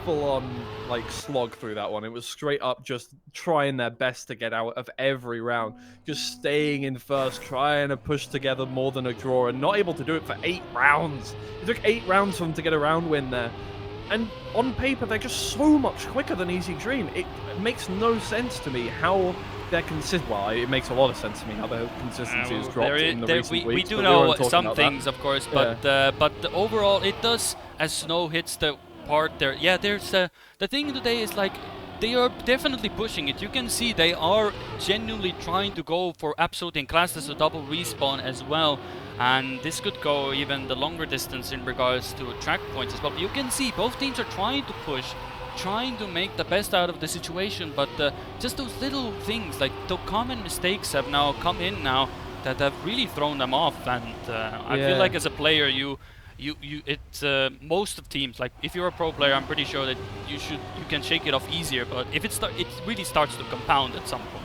full-on like slog through that one. It was straight up just trying their best to get out of every round, just staying in first, trying to push together more than a draw, and not able to do it for 8 rounds. It took 8 rounds for them to get a round win there. And on paper, they're just so much quicker than Easy Dream. It makes no sense to me how they're consistent. Well, it makes a lot of sense to me how their consistency has dropped in the recent we weeks. do but know weren't talking some about things, that. of course, but overall, it does, as Snow hits the part there. Yeah, there's the thing today is like, they are definitely pushing it. You can see they are genuinely trying to go for absolute in class as a double respawn as well. And this could go even the longer distance in regards to track points as well. You can see both teams are trying to push, trying to make the best out of the situation, but just those little things, like the common mistakes have now come in now that have really thrown them off. And I feel like as a player, it's most of teams, like if you're a pro player, I'm pretty sure that you can shake it off easier. But if it really starts to compound at some point.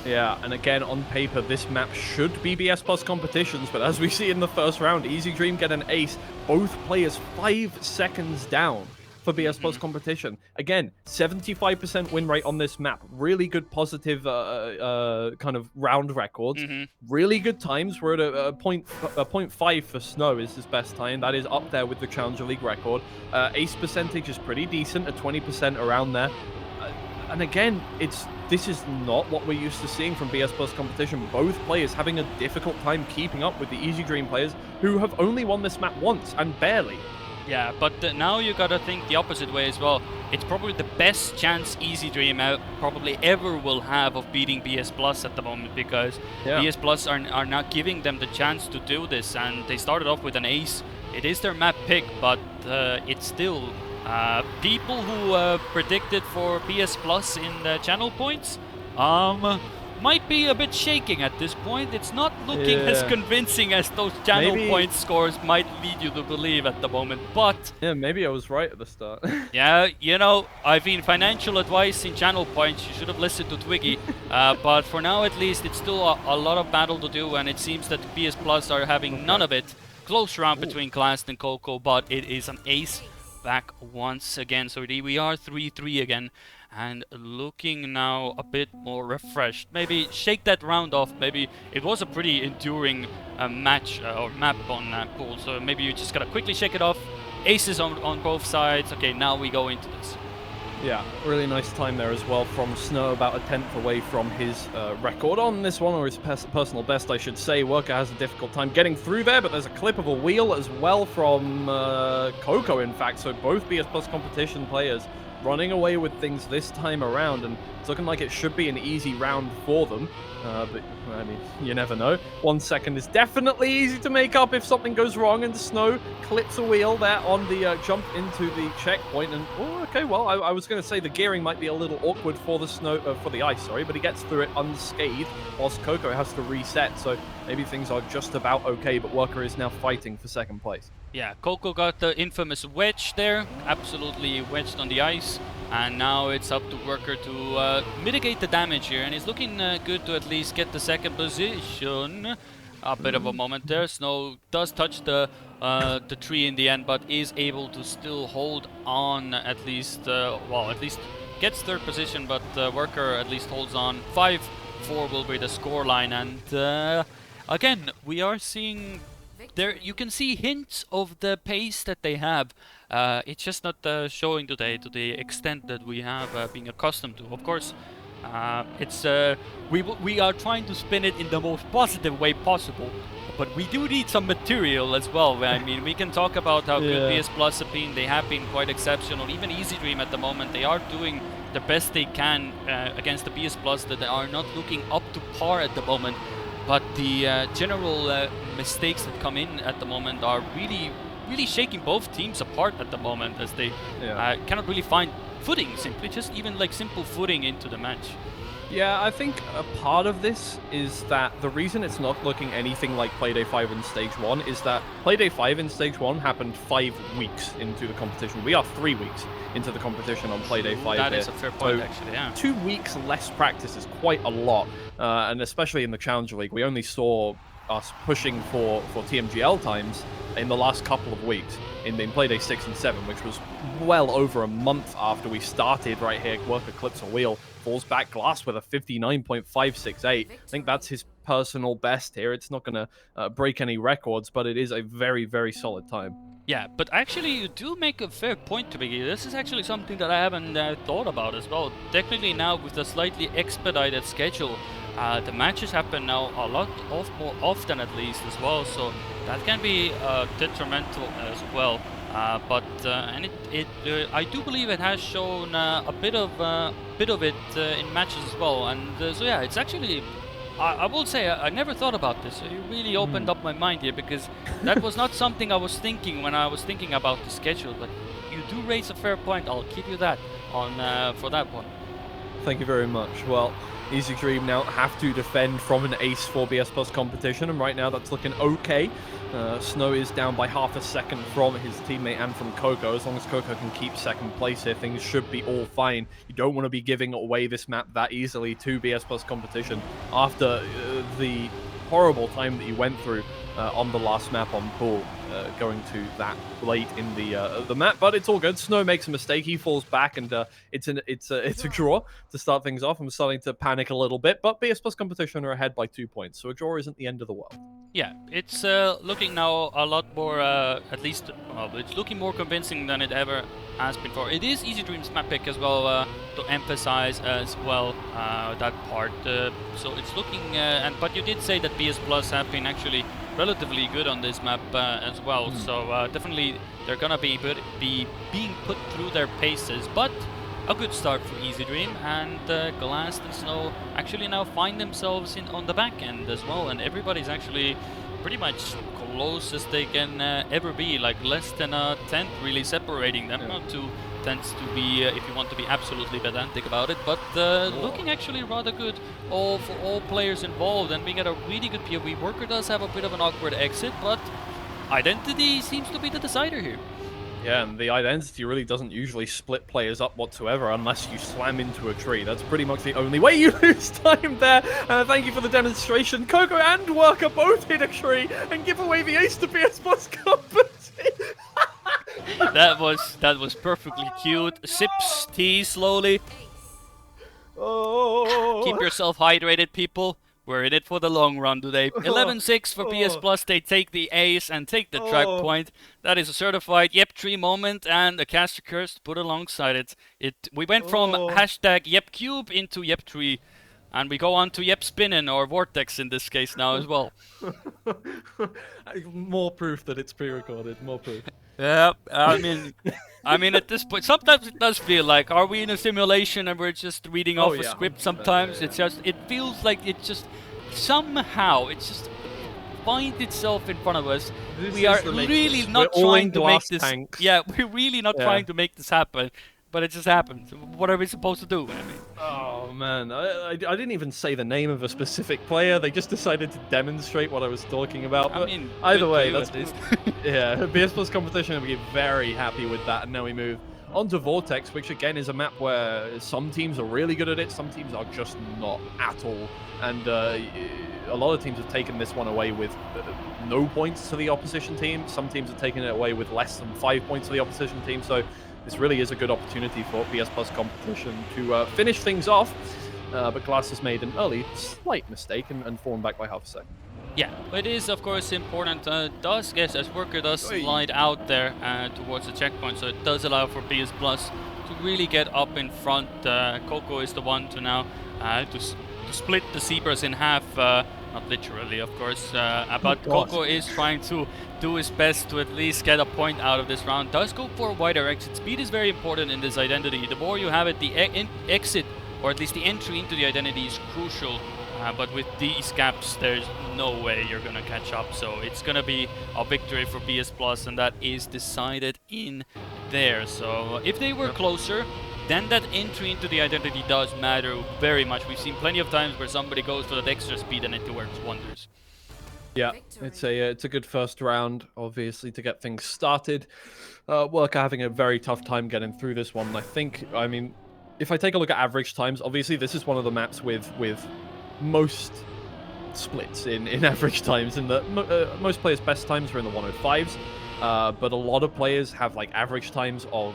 Yeah, and again, on paper, this map should be BS Plus competitions, but as we see in the first round, Easy Dream get an ace. Both players 5 seconds down for BS Plus competition. Again, 75% win rate on this map. Really good positive kind of round records. Really good times. We're at a 0.5 for Snow is his best time. That is up there with the Challenger League record. Ace percentage is pretty decent at 20% around there. And again, this is not what we're used to seeing from BS Plus competition. Both players having a difficult time keeping up with the Easy Dream players who have only won this map once, and barely. Yeah, but now you gotta think the opposite way as well. It's probably the best chance Easy Dream probably ever will have of beating BS Plus at the moment, because BS Plus are not giving them the chance to do this, and they started off with an ace. It is their map pick, but it's still people who predicted for BS Plus in the channel points might be a bit shaking at this point. It's not looking as convincing as those channel point scores might lead you to believe at the moment, but... Yeah, maybe I was right at the start. Yeah, you know, I mean, financial advice in channel points, you should have listened to Twiggy, but for now at least, it's still a lot of battle to do, and it seems that BS Plus are having none of it. Close round between Class and Coco, but it is an ace back once again, so we are 3-3 again. And looking now a bit more refreshed. Maybe shake that round off. Maybe it was a pretty enduring match or map on that pool. So maybe you just gotta quickly shake it off. Aces on both sides. Okay, now we go into this. Yeah, really nice time there as well from Snow, about a 10th away from his record on this one, or his personal best, I should say. Worker has a difficult time getting through there, but there's a clip of a wheel as well from Coco, in fact. So both BS Plus competition players running away with things this time around, and it's looking like it should be an easy round for them. But, I mean, you never know. 1 second is definitely easy to make up if something goes wrong, and Snow clips a wheel there on the jump into the checkpoint. And, oh, okay, well, I was going to say the gearing might be a little awkward for the for the ice, sorry, but he gets through it unscathed, whilst Coco has to reset. So maybe things are just about okay, but Worker is now fighting for second place. Yeah, Coco got the infamous wedge there, absolutely wedged on the ice, and now it's up to Worker to mitigate the damage here, and he's looking good to at least get the second position. A bit of a moment there. Snow does touch the tree in the end, but is able to still hold on at least, well, at least gets third position, but Worker at least holds on. 4 will be the scoreline. And again, we are seeing there. You can see hints of the pace that they have. It's just not showing today to the extent that we have been accustomed to. Of course, we are trying to spin it in the most positive way possible, but we do need some material as well. I mean, we can talk about how good PS Plus have been. They have been quite exceptional. Even Easy Dream at the moment, they are doing the best they can against the PS Plus that they are not looking up to par at the moment. But the general mistakes that come in at the moment are really shaking both teams apart at the moment, as they cannot really find footing, simply just even like simple footing into the match. Yeah, I think a part of this is that the reason it's not looking anything like Playday 5 in Stage 1 is that Playday 5 in Stage 1 happened 5 weeks into the competition. We are 3 weeks into the competition on Playday 5. That is a fair point, actually, yeah. 2 weeks less practice is quite a lot, and especially in the Challenger League, we only saw us pushing for TMGL times in the last couple of weeks in Playday 6 and 7, which was well over a month after we started right here. Worker clips a wheel, falls back glass with a 59.568. I think that's his personal best here. It's not going to break any records, but it is a very, very solid time. Yeah, but actually you do make a fair point, Twiggy. This is actually something that I haven't thought about as well. Technically now with the slightly expedited schedule, the matches happen now a lot more often at least as well, so that can be detrimental as well. And I do believe it has shown a bit of it in matches as well. And so yeah, it's actually. I will say I never thought about this. You really opened up my mind here, because that was not something I was thinking when I was thinking about the schedule. But you do raise a fair point. I'll give you that on for that one. Thank you very much. Well, Easy Dream now have to defend from an ace for BS Plus competition, and right now that's looking okay. Snow is down by half a second from his teammate and from Coco. As long as Coco can keep second place here, things should be all fine. You don't want to be giving away this map that easily to BS Plus competition after the horrible time that you went through on the last map on Pool, going to that late in the map. But it's all good. Snow makes a mistake. He falls back, and it's a draw to start things off. I'm starting to panic a little bit, but BS Plus competition are ahead by 2 points, so a draw isn't the end of the world. Yeah, it's looking now a lot more, at least, it's looking more convincing than it ever has been before. It is Easy Dream's map pick as well, to emphasize as well that part. So it's looking, but you did say that BS Plus have been actually relatively good on this map as well. So definitely they're gonna be being put through their paces, but a good start for Easy Dream, and Glass and Snow actually now find themselves on the back end as well, and everybody's actually pretty much close as they can ever be, like less than a tenth really separating them. Not 2 tenths to be, if you want to be absolutely pedantic about it, but looking actually rather good for all players involved, and we get a really good POV. Worker does have a bit of an awkward exit, but Identity seems to be the decider here. Yeah, and the Identity really doesn't usually split players up whatsoever unless you slam into a tree. That's pretty much the only way you lose time there. Thank you for the demonstration. Coco and Worker both hit a tree and give away the ace to BS Plus company. That was perfectly cute. Sips tea slowly. Oh. Keep yourself hydrated, people. We're in it for the long run today. 11-6 for PS Plus. They take the ace and take the track point. That is a certified Yep Tree moment, and a caster curse to put alongside it. We went from hashtag Yep Cube into Yep Tree, and we go on to Yep Spinning, or Vortex in this case now as well. More proof that it's pre-recorded. More proof. Yeah, I mean, at this point, sometimes it does feel like, are we in a simulation and we're just reading off a script? Sometimes it feels like it just somehow finds itself in front of us. We are really not trying to make this. Yeah, we're really not trying to make this happen, but it just happens. What are we supposed to do? I mean. Oh man, I didn't even say the name of a specific player. They just decided to demonstrate what I was talking about. But I mean, either way, that's yeah. BS Plus competition, and we get very happy with that. And now we move on to Vortex, which again is a map where some teams are really good at it, some teams are just not at all. And a lot of teams have taken this one away with no points to the opposition team. Some teams have taken it away with less than 5 points to the opposition team. So this really is a good opportunity for PS Plus competition to finish things off. but Glass has made an early slight mistake and fallen back by half a second. Yeah, it is of course important. Does guess as Worker does slide out there towards the checkpoint, so it does allow for BS Plus to really get up in front. Coco is the one to now to split the Zebras in half, not literally of course, but Coco is trying to do his best to at least get a point out of this round. Does go for a wider exit. Speed is very important in this identity. The more you have it, the exit, or at least the entry into the identity, is crucial. But with these gaps, there's no way you're gonna catch up. So it's gonna be a victory for BS Plus, and that is decided in there. So if they were closer, then that entry into the identity does matter very much. We've seen plenty of times where somebody goes for that extra speed and it works wonders. Yeah, it's a good first round, obviously, to get things started. Worker having a very tough time getting through this one. I mean, if I take a look at average times, obviously this is one of the maps with most splits in average times, and most players' best times are in the 105s, but a lot of players have like average times of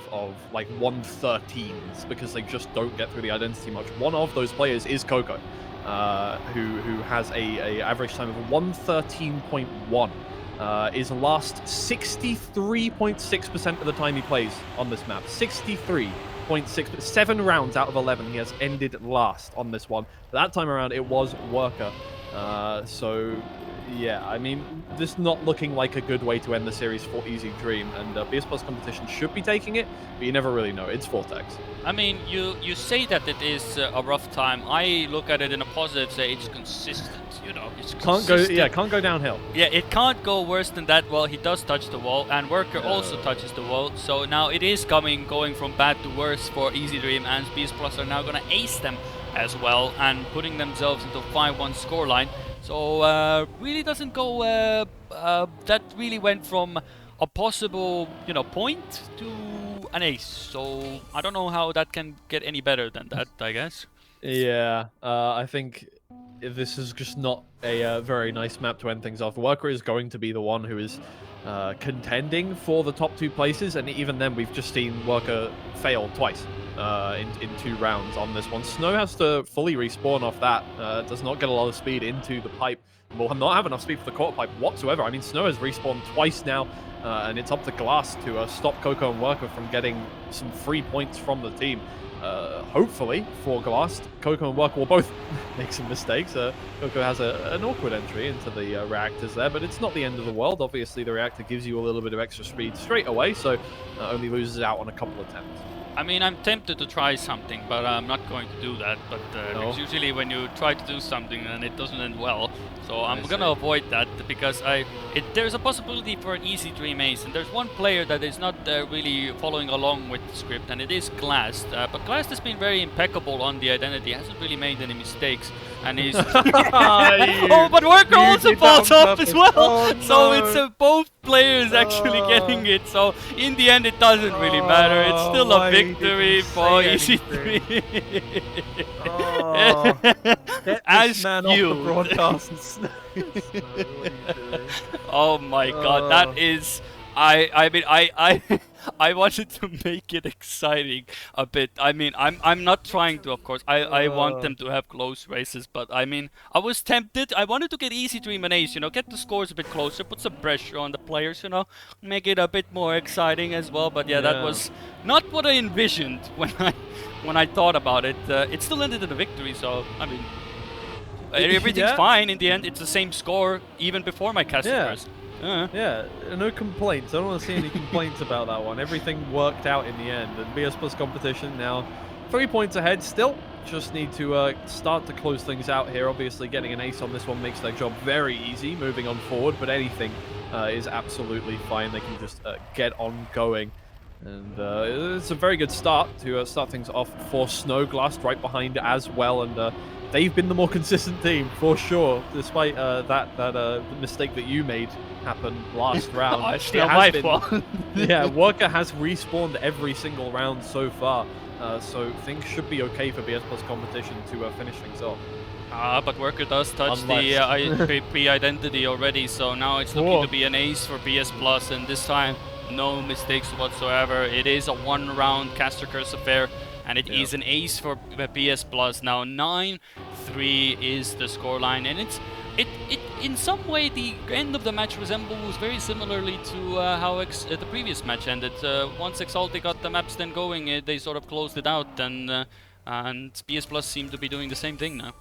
like 113s because they just don't get through the identity much. One of those players is Coco, who has a average time of 113.1. Is last 63.6% of the time he plays on this map. 63.6, 7 rounds out of 11 he has ended last on this one. That time around it was Worker. So yeah, I mean, this is not looking like a good way to end the series for Easy Dream, and BS Plus competition should be taking it, but you never really know. It's Vortex. I mean, you say that it is a rough time. I look at it in a positive, say it's consistent. You know, it's consistent. Can't go downhill. Yeah, it can't go worse than that. Well, he does touch the wall, and Worker also touches the wall. So now it is going from bad to worse for Easy Dream, and BS Plus are now gonna ace them as well, and putting themselves into a 5-1 scoreline. So really doesn't go. That really went from a possible, point to an ace. So I don't know how that can get any better than that, I guess. Yeah, I think this is just not a very nice map to end things off. Worker is going to be the one who is contending for the top 2 places, and even then we've just seen Worker fail twice in 2 rounds on this one. Snow has to fully respawn off that. Does not get a lot of speed into the pipe. Will not have enough speed for the quarter pipe whatsoever. I mean, Snow has respawned twice now, and it's up to Glass to stop Coco and Worker from getting some free points from the team. Hopefully for Glass, Coco and Worker will both make some mistakes. Coco has an awkward entry into the reactors there, but it's not the end of the world. Obviously, the reactor gives you a little bit of extra speed straight away, so only loses out on a couple of attempts. I mean, I'm tempted to try something, but I'm not going to do that. But because usually when you try to do something and it doesn't end well, so I'm gonna avoid that because there's a possibility for an Easy Dream ace, and there's one player that is not really following along with the script, and it is Glass. But Glass has been very impeccable on the identity, hasn't really made any mistakes, and he's oh, but Worker also falls off as well. Oh, no. So it's both players actually getting it. So in the end, it doesn't really matter. It's still a victory for Easy Dream. As you. Oh my god, that is. I mean, I wanted to make it exciting a bit. I mean, I'm not trying to, of course. I want them to have close races, but I mean, I was tempted. I wanted to get Easy Dream and ace, get the scores a bit closer, put some pressure on the players, make it a bit more exciting as well. But yeah, that was not what I envisioned when I thought about it. It still ended in a victory, so I mean, everything's fine in the end. It's the same score even before my customers. Yeah, no complaints. I don't want to see any complaints about that one. Everything worked out in the end. And BS Plus competition now 3 points ahead still. Just need to start to close things out here. Obviously, getting an ace on this one makes their job very easy moving on forward, but anything is absolutely fine. They can just get on going. And it's a very good start to start things off for Snowglass right behind as well. And they've been the more consistent team for sure, despite that mistake that you made happen last round. Oh, it's not my fault. Yeah, Worker has respawned every single round so far, so things should be okay for BS Plus competition to finish things off. But Worker does touch the pre-identity already, so now it's looking to be an ace for BS Plus, and this time no mistakes whatsoever. It is a 1-round Caster Curse affair. and it is an ace for BS Plus. Now 9-3 is the scoreline, and it in some way the end of the match resembles very similarly to how the previous match ended. Once Exalted got the maps then going, they sort of closed it out, and BS Plus seem to be doing the same thing now.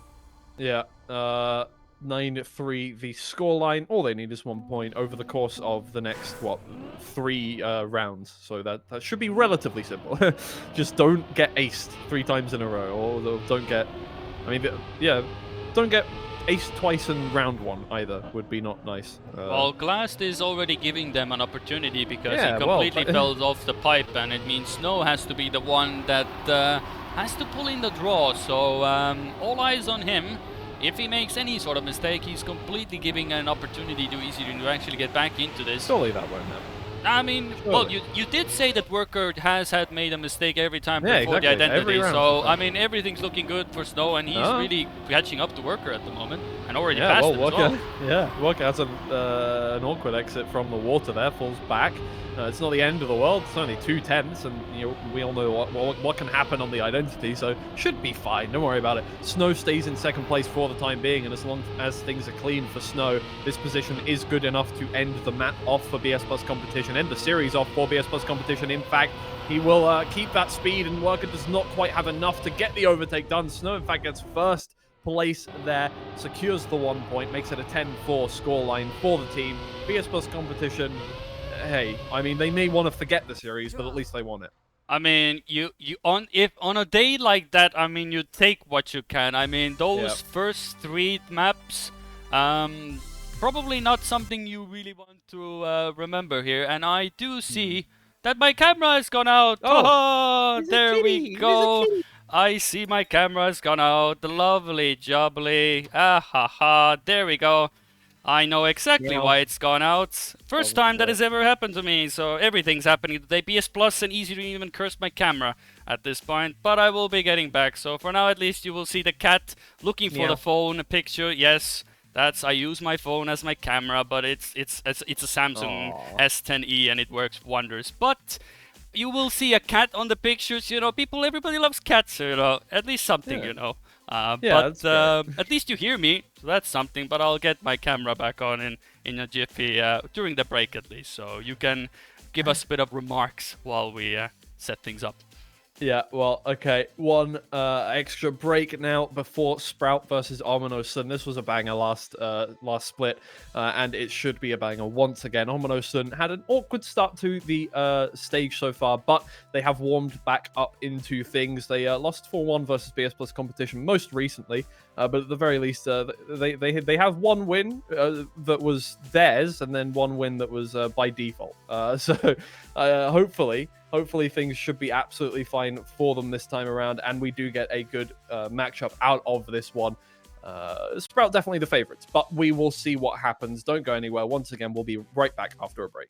Yeah, 9-3 the scoreline. All they need is 1 point over the course of the next, 3 rounds. So that should be relatively simple. Just don't get aced 3 times in a row, or don't get, don't get aced twice in round 1 either would be not nice. Well, Glast is already giving them an opportunity because Yeah, he completely fell off the pipe, and it means Snow has to be the one that has to pull in the draw. So all eyes on him. If he makes any sort of mistake, he's completely giving an opportunity to Easy to actually get back into this. Surely that won't happen. I mean, well, you did say that Worker has made a mistake every time before exactly. the identity, so I mean, everything's looking good for Snow, and he's really catching up to Worker at the moment, and already passed him Worker, as well. Yeah, Worker has an awkward exit from the water there, falls back. It's not the end of the world, it's only 2 tenths, and we all know what can happen on the identity, so should be fine, don't worry about it. Snow stays in second place for the time being, and as long as things are clean for Snow, this position is good enough to end the map off for BS Plus competition, end the series off for BS Plus competition. In fact, he will keep that speed, and Worker does not quite have enough to get the overtake done. Snow, in fact, gets first place there, secures the 1 point, makes it a 10-4 scoreline for the team. BS Plus competition, hey, I mean, they may want to forget the series, but at least they won it. I mean, if on a day like that, I mean, you take what you can. I mean, those first 3 maps, probably not something you really want to remember here. And I do see that my camera has gone out. Oh, there we go. I see my camera has gone out. Lovely jubbly. Ah ha ha. There we go. I know exactly why it's gone out. First time that has ever happened to me, so everything's happening today. BS Plus and Easy to even curse my camera at this point, but I will be getting back. So for now, at least, you will see the cat looking for the phone picture. Yes, I use my phone as my camera, but it's a Samsung S10e and it works wonders. But you will see a cat on the pictures. Everybody loves cats. At least something. But at least you hear me, so that's something. But I'll get my camera back on in a jiffy during the break at least, so you can give us a bit of remarks while we set things up. Yeah, well, okay. One extra break now before Sprout versus Ominosun. This was a banger last split, and it should be a banger once again. Ominosun had an awkward start to the stage so far, but they have warmed back up into things. They lost 4-1 versus BS Plus competition most recently, but at the very least, they have 1 win that was theirs, and then 1 win that was by default. So hopefully things should be absolutely fine for them this time around, and we do get a good matchup out of this one. Sprout definitely the favorites, but we will see what happens. Don't go anywhere. Once again, we'll be right back after a break.